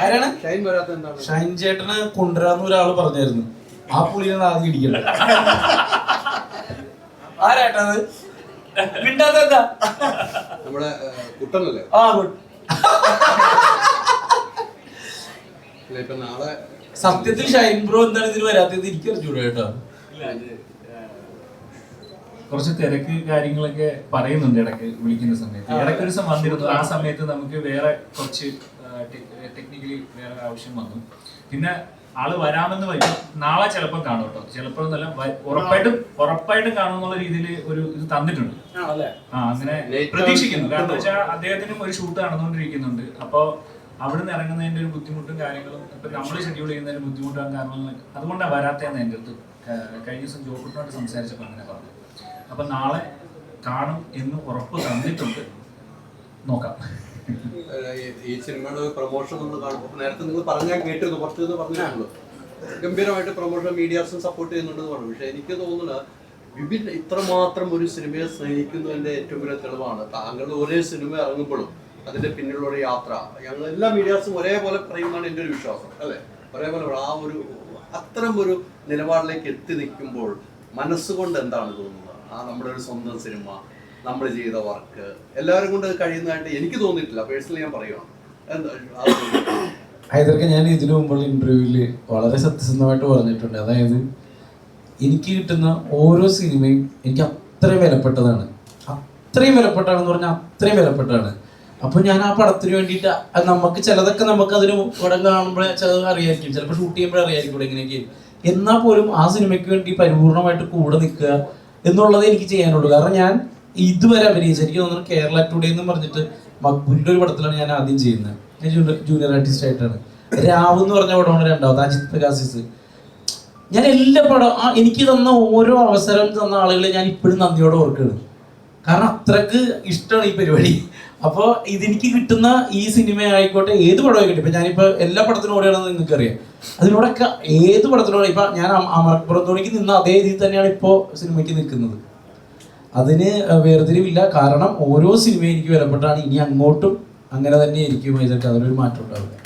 ആരാണ് ഷൈൻ ചേട്ടന് കൊണ്ടുവരാന്ന് ഒരാള് പറഞ്ഞായിരുന്നു. ആ പുള്ളിയാണ് ആദ്യം ഇടിക്കണ്ടത്. ആരാട്ടത് മിണ്ടാതെന്താ നമ്മുടെ കുട്ടനല്ലേ? ആ ഇപ്പൊ നാളെ സത്യത്തിൽ ഷൈൻ ബ്രോ എന്താണ് ഇതിന് വരാത്തത് എനിക്ക് അറിഞ്ഞൂടാ കേട്ടോ. കുറച്ച് തിരക്ക് കാര്യങ്ങളൊക്കെ പറയുന്നുണ്ട് ഇടയ്ക്ക് വിളിക്കുന്ന സമയത്ത്. ഇടയ്ക്ക് ഒരു ദിവസം വന്നിരുന്നു. ആ സമയത്ത് നമുക്ക് വേറെ കുറച്ച് ടെക്നിക്കലി വേറെ ആവശ്യം വന്നു. പിന്നെ ആള് വരാമെന്ന് വരും. നാളെ ചിലപ്പോൾ കാണും കേട്ടോ. ചിലപ്പോൾ എന്നല്ല, ഉറപ്പായിട്ടും കാണുമെന്നുള്ള രീതിയിൽ ഒരു ഇത് തന്നിട്ടുണ്ട്. അങ്ങനെ പ്രതീക്ഷിക്കുന്നു. കാരണം വെച്ചാൽ അദ്ദേഹത്തിനും ഒരു ഷൂട്ട് നടന്നുകൊണ്ടിരിക്കുന്നുണ്ട്. അപ്പോൾ അവിടുന്ന് ഇറങ്ങുന്നതിന്റെ ഒരു ബുദ്ധിമുട്ടും കാര്യങ്ങളും ഇപ്പൊ നമ്മൾ ഷെഡ്യൂൾ ചെയ്യുന്നതിന് ബുദ്ധിമുട്ടാൻ കാരണം അതുകൊണ്ടാണ് വരാത്തതെന്ന് എൻ്റെ അടുത്ത് കഴിഞ്ഞ ദിവസം ജോക്കുട്ടനോട് സംസാരിച്ചപ്പോൾ അങ്ങനെ പറഞ്ഞു. അപ്പൊ നാളെ കാണും എന്ന് ഉറപ്പ് തന്നിട്ടുണ്ട്. നോക്കാം. ഈ സിനിമയുടെ പ്രൊമോഷൻ നമ്മൾ കാണുമ്പോൾ നേരത്തെ നിങ്ങൾ പറഞ്ഞാൽ കേട്ടിരുന്നു, കുറച്ച് പറഞ്ഞിട്ടുള്ളൂ. ഗംഭീരമായിട്ട് പ്രൊമോഷൻ മീഡിയാസും സപ്പോർട്ട് ചെയ്യുന്നുണ്ടെന്ന് പറഞ്ഞു. പക്ഷെ എനിക്ക് തോന്നുന്നത് വിപിൻ ഇത്രമാത്രം ഒരു സിനിമയെ സ്നേഹിക്കുന്നതിന്റെ ഏറ്റവും വലിയ തെളിവാണ് താങ്കളുടെ ഒരേ സിനിമ ഇറങ്ങുമ്പോഴും അതിന്റെ പിന്നിലുള്ള യാത്ര ഞങ്ങൾ എല്ലാ മീഡിയാസും ഒരേപോലെ പറയുന്നതാണ് എൻ്റെ ഒരു വിശ്വാസം, അല്ലേ? ഒരേപോലെ ആ ഒരു അത്തരം ഒരു നിലപാടിലേക്ക് എത്തി നിൽക്കുമ്പോൾ മനസ്സുകൊണ്ട് എന്താണ് തോന്നുന്നത്? ആ നമ്മുടെ ഒരു സ്വന്തം സിനിമ, നമ്മൾ ചെയ്ത വർക്ക് എല്ലാവരും കൊണ്ട് കഴിയുന്നതായിട്ട് എനിക്ക് തോന്നിയിട്ടില്ല. പേഴ്സണലി ഞാൻ പറയുകയാണ്. ഇതൊക്കെ ഞാൻ ഇതിനു മുമ്പുള്ള ഇന്റർവ്യൂവില് വളരെ സത്യസന്ധമായിട്ട് പറഞ്ഞിട്ടുണ്ട്. അതായത് എനിക്ക് കിട്ടുന്ന ഓരോ സിനിമയും എനിക്ക് അത്രയും വിലപ്പെട്ടതാണ്. അത്രയും വിലപ്പെട്ടാണെന്ന് പറഞ്ഞാൽ അത്രയും വിലപ്പെട്ടാണ്. അപ്പൊ ഞാൻ ആ പടത്തിന് വേണ്ടിയിട്ട് നമുക്ക് ചിലതൊക്കെ നമുക്ക് അതിന് പടം കാണുമ്പോഴേ ചിലത് അറിയായിരിക്കും, ചിലപ്പോൾ ഷൂട്ട് ചെയ്യുമ്പോഴേ അറിയായിരിക്കും ഇവിടെ എങ്ങനെയൊക്കെ. എന്നാൽ പോലും ആ സിനിമയ്ക്ക് വേണ്ടി പരിപൂർണമായിട്ട് കൂടെ നിൽക്കുക എന്നുള്ളത് എനിക്ക് ചെയ്യാനുള്ളൂ. കാരണം ഞാൻ ഇതുവരെ അഭിനയിച്ച, എനിക്ക് തോന്നുന്നു കേരള ടുഡേ എന്ന് പറഞ്ഞിട്ട് മക്ബൂലിന്റെ ഒരു പടത്തിലാണ് ഞാൻ ആദ്യം ചെയ്യുന്നത്. ഞാൻ ജൂനിയർ ആർട്ടിസ്റ്റ് ആയിട്ടാണ്. രാവ് എന്ന് പറഞ്ഞ പടമാണ് രണ്ടാമത്, അജിത് പ്രകാശിസ്. ഞാൻ എല്ലാ പടം എനിക്ക് തന്ന ഓരോ അവസരം തന്ന ആളുകളെ ഞാൻ ഇപ്പോഴും നന്ദിയോടെ ഓർക്കുകയാണ്. കാരണം അത്രക്ക് ഇഷ്ടമാണ് ഈ പരിപാടി. അപ്പോൾ ഇതെനിക്ക് കിട്ടുന്ന ഈ സിനിമ ആയിക്കോട്ടെ, ഏത് പടമായിക്കോട്ടെ, ഇപ്പം ഞാനിപ്പോൾ എല്ലാ പടത്തിനും ഓടുകയാണെന്ന് നിങ്ങൾക്ക് അറിയാം. അതിനോടൊക്കെ ഏത് പടത്തിനോട് ഇപ്പം ഞാൻ അമർപ്പുറത്തോടേക്ക് നിന്ന അതേ രീതിയിൽ തന്നെയാണ് ഇപ്പോൾ സിനിമയ്ക്ക് നിൽക്കുന്നത്. അതിന് വേർതിരിവില്ല. കാരണം ഓരോ സിനിമയും എനിക്ക് വിലപ്പെട്ടാണ്. ഇനി അങ്ങോട്ടും അങ്ങനെ തന്നെ ഇരിക്കും. ഇതൊക്കെ അതിലൊരു മാറ്റം ഉണ്ടാവില്ല.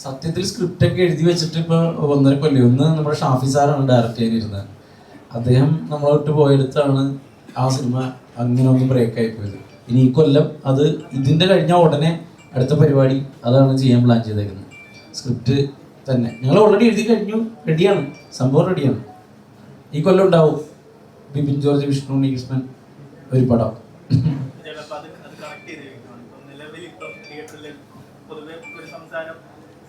സത്യത്തിൽ സ്ക്രിപ്റ്റ് ഒക്കെ എഴുതി വെച്ചിട്ട് ഇപ്പൊ 1.5 കൊല്ലം. ഒന്ന് നമ്മുടെ ഷാഫി സാറാണ് ഡയറക്റ്റ് ചെയ്തിരുന്നത്. അദ്ദേഹം നമ്മളെ വിട്ട് പോയെടുത്താണ് ആ സിനിമ അങ്ങനെ ഒന്ന് ബ്രേക്ക് ആയി പോയത്. ഇനി ഈ കൊല്ലം അത് ഇതിന്റെ കഴിഞ്ഞ ഉടനെ അടുത്ത പരിപാടി അതാണ് ചെയ്യാൻ പ്ലാൻ ചെയ്തേക്കുന്നത്. സ്ക്രിപ്റ്റ് തന്നെ ഞങ്ങൾ ഓൾറെഡി എഴുതി കഴിഞ്ഞു, റെഡിയാണ്, സംഭവം റെഡിയാണ്. ഈ കൊല്ലം ഉണ്ടാവും ബിപിൻ ജോർജ്, വിഷ്ണു ഉണ്ണികൃഷ്ണൻ ഒരു പടം.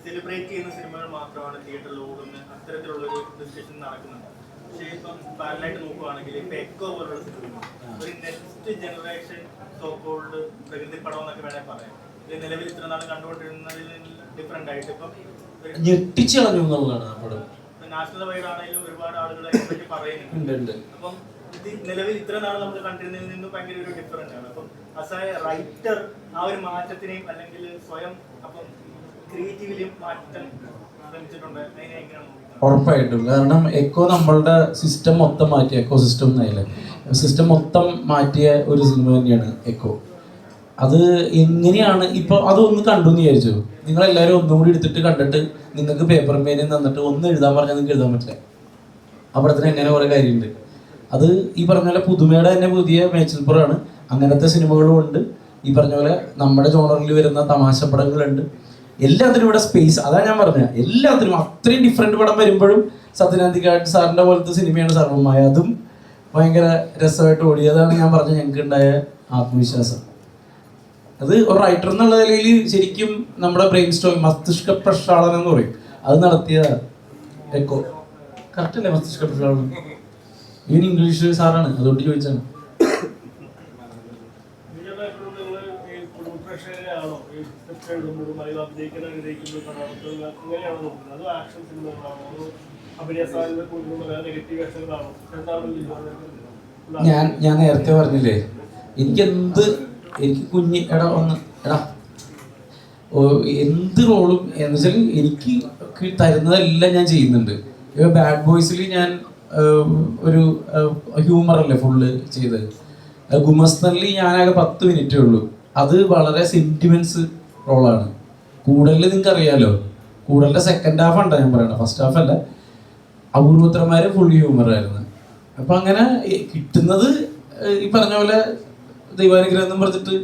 സെലിബ്രേറ്റ് ചെയ്യുന്ന സിനിമകൾ മാത്രമാണ് തിയേറ്ററിൽ ഓടുന്നത്, അത്തരത്തിലുള്ള ഒരു ഡിസ്കഷൻ നടക്കുന്നുണ്ട്. പക്ഷേ ഇപ്പം പാരലായിട്ട് നോക്കുകയാണെങ്കിൽ ഇപ്പൊ എക്കോ പോലുള്ള സിനിമ ഒരു നെക്സ്റ്റ് ജനറേഷൻ സോ കോൾഡ് പ്രകൃതി പടം എന്നൊക്കെ വേണേൽ പറയാം. ഇത് നിലവിൽ ഇത്ര നാൾ കണ്ടുകൊണ്ടിരുന്നതിൽ ഡിഫറെന്റ് ആയിട്ട് ഇപ്പം ഞെട്ടിച്ചു കളഞ്ഞു എന്നുള്ളതാണ്. നാഷണൽ വൈഡ് ആണെങ്കിലും ഒരുപാട് ആളുകളെ പറ്റി പറയുന്നുണ്ട്. അപ്പം ഇത് നിലവിൽ ഇത്ര നാൾ നമ്മൾ കണ്ടിരുന്നതിൽ നിന്നും ഭയങ്കര ഒരു ഡിഫറൻറ്റ് ആണ്. അപ്പം ആസ് എ റൈറ്റർ ആ ഒരു മാറ്റത്തിനെയും അല്ലെങ്കിൽ സ്വയം അപ്പം ക്രിയേറ്റീവിലും മാറ്റം ശ്രമിച്ചിട്ടുണ്ട്. അതിനെ എങ്ങനെയാണ്? ഉറപ്പായിട്ടും. കാരണം എക്കോ നമ്മളുടെ സിസ്റ്റം മൊത്തം മാറ്റിയ, എക്കോ സിസ്റ്റം എന്നായില്ലേ, സിസ്റ്റം മൊത്തം മാറ്റിയ ഒരു സിനിമ തന്നെയാണ് എക്കോ. അത് എങ്ങനെയാണ് ഇപ്പോൾ അതൊന്ന് കണ്ടു എന്ന് വിചാരിച്ചു. നിങ്ങളെല്ലാവരും ഒന്നും കൂടി എടുത്തിട്ട് കണ്ടിട്ട് നിങ്ങൾക്ക് പേപ്പർ പേനും തന്നിട്ട് ഒന്ന് എഴുതാൻ പറഞ്ഞാൽ നിങ്ങൾക്ക് എഴുതാൻ പറ്റില്ല. ആ പടത്തിന് എങ്ങനെ കുറേ കാര്യമുണ്ട്. അത് ഈ പറഞ്ഞ പോലെ പുതുമയുടെ തന്നെ പുതിയ മേച്ചിൽപ്പുറമാണ്. അങ്ങനത്തെ സിനിമകളും ഉണ്ട്. ഈ പറഞ്ഞ പോലെ നമ്മുടെ ജോണറിൽ വരുന്ന തമാശ പടങ്ങളുണ്ട്. എല്ലാത്തിനും ഇവിടെ സ്പേസ്. അതാണ് ഞാൻ പറഞ്ഞത്. എല്ലാത്തിനും അത്രയും ഡിഫറെൻറ്റ് പടം വരുമ്പോഴും സത്യനാന്തിക്കാട്ട് സാറിൻ്റെ പോലത്തെ സിനിമയാണ് സർവമായ. അതും ഭയങ്കര രസമായിട്ട് ഓടിയതാണ്. ഞാൻ പറഞ്ഞ ഞങ്ങൾക്ക് ഉണ്ടായ ആത്മവിശ്വാസം. അത് ഒരു റൈറ്റർ എന്നുള്ള നിലയിൽ ശരിക്കും നമ്മുടെ ബ്രെയിൻ സ്റ്റോമിങ്, മസ്തിഷ്ക പ്രക്ഷാളനം എന്ന് പറയും, അത് നടത്തിയ എക്കോ. കറക്റ്റ് അല്ലേ മസ്തിഷ്ക പ്രക്ഷാളനം? ഇവൻ ഇംഗ്ലീഷ് സാറാണ്, അതുകൊണ്ട് ചോദിച്ചാണ്. ഞാൻ നേരത്തെ പറഞ്ഞില്ലേ, എനിക്ക് കുഞ്ഞ് എടാ എന്ത് റോളും എന്ന് വെച്ചാൽ എനിക്ക് തരുന്നതെല്ലാം ഞാൻ ചെയ്യുന്നുണ്ട്. ബാഡ് ബോയ്സിൽ ഞാൻ ഒരു ഹ്യൂമർ അല്ലേ ഫുള്ള് ചെയ്തത്. ഗുമസ്തനിൽ ഞാനാകെ 10 മിനിറ്റേ ഉള്ളൂ. അത് വളരെ സെന്റിമെന്റ്സ് റോളാണ്. കൂടുതൽ നിങ്ങൾക്ക് അറിയാലോ, കൂടുതലിന്റെ സെക്കൻഡ് ഹാഫ് ഉണ്ടോ ഞാൻ പറയണത്, ഫസ്റ്റ് ഹാഫ് അല്ല. അപൂർവത്രന്മാര് ഫുൾ ഹ്യൂമറായിരുന്നു. അപ്പൊ അങ്ങനെ കിട്ടുന്നത് ഈ പറഞ്ഞ പോലെ ദൈവാനുഗ്രഹം എന്നും പറഞ്ഞിട്ട്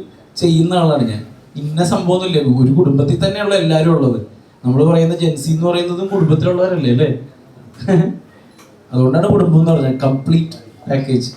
ചെയ്യുന്ന ആളാണ് ഞാൻ. ഇന്ന സംഭവമൊന്നുമില്ല, ഒരു കുടുംബത്തിൽ തന്നെയുള്ള എല്ലാവരും ഉള്ളത്. നമ്മൾ പറയുന്ന ജെൻസി എന്ന് പറയുന്നതും കുടുംബത്തിലുള്ളവരല്ലേ അല്ലേ? അതുകൊണ്ടാണ് കുടുംബം എന്ന് പറഞ്ഞത്, കംപ്ലീറ്റ് പാക്കേജ്.